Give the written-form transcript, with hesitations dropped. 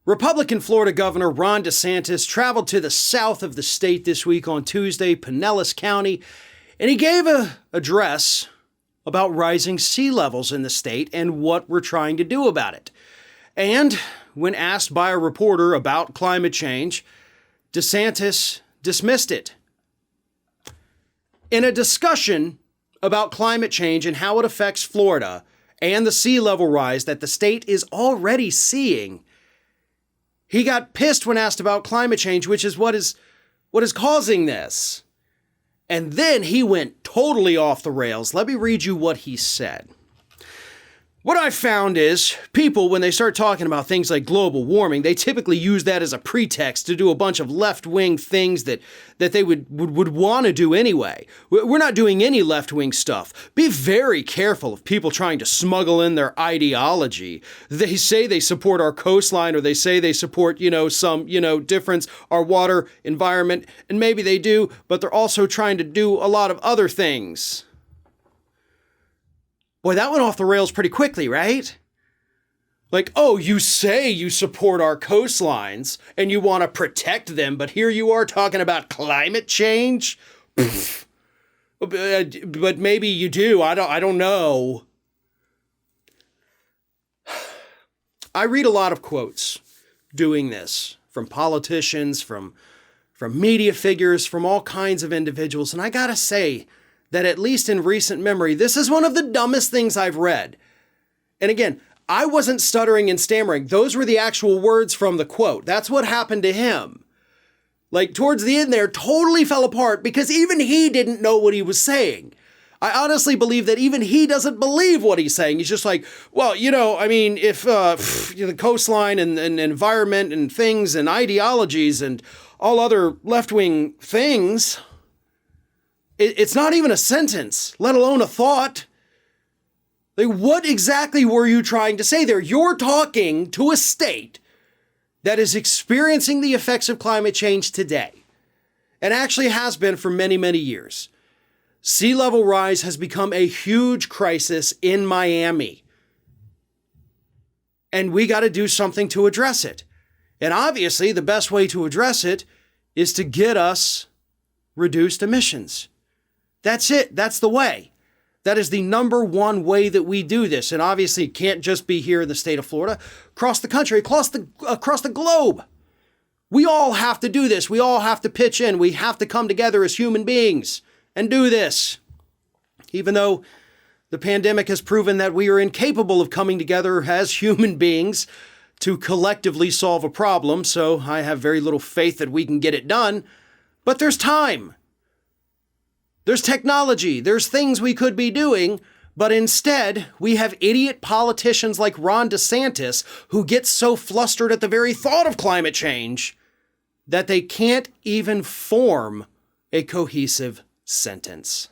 Republican Florida Governor Ron DeSantis traveled to the south of the state this week on Tuesday, Pinellas County, and he gave an address about rising sea levels in the state and what we're trying to do about it. And when asked by a reporter about climate change, DeSantis dismissed it. In a discussion about climate change and how it affects Florida and the sea level rise that the state is already seeing, he got pissed when asked about climate change, which is what is causing this. And then he went totally off the rails. Let me read you what he said. What I found is people, when they start talking about things like global warming, they typically use that as a pretext to do a bunch of left-wing things that they would want to do anyway. We're not doing any left-wing stuff. Be very careful of people trying to smuggle in their ideology. They say they support our coastline, or they say they support, some, difference, our water, environment, and maybe they do, but they're also trying to do a lot of other things. Boy, that went off the rails pretty quickly, right? Like, oh, you say you support our coastlines and you want to protect them, but here you are talking about climate change? But maybe you do. I don't know. I read a lot of quotes doing this from politicians, from media figures, from all kinds of individuals, and I gotta say that at least in recent memory, this is one of the dumbest things I've read. And again, I wasn't stuttering and stammering. Those were the actual words from the quote. That's what happened to him. Like, towards the end there, totally fell apart because even he didn't know what he was saying. I honestly believe that even he doesn't believe what he's saying. He's just like, well, if the coastline and environment and things and ideologies and all other left-wing things, it's not even a sentence, let alone a thought. Like, what exactly were you trying to say there? You're talking to a state that is experiencing the effects of climate change today, and actually has been for many, many years. Sea level rise has become a huge crisis in Miami, and we got to do something to address it. And obviously, the best way to address it is to get us reduced emissions. That's it. That's the way. That is the number one way that we do this. And obviously it can't just be here in the state of Florida, across the country, across the globe. We all have to do this. We all have to pitch in. We have to come together as human beings and do this. Even though the pandemic has proven that we are incapable of coming together as human beings to collectively solve a problem. So I have very little faith that we can get it done. But there's time. There's technology, there's things we could be doing, but instead we have idiot politicians like Ron DeSantis who get so flustered at the very thought of climate change that they can't even form a cohesive sentence.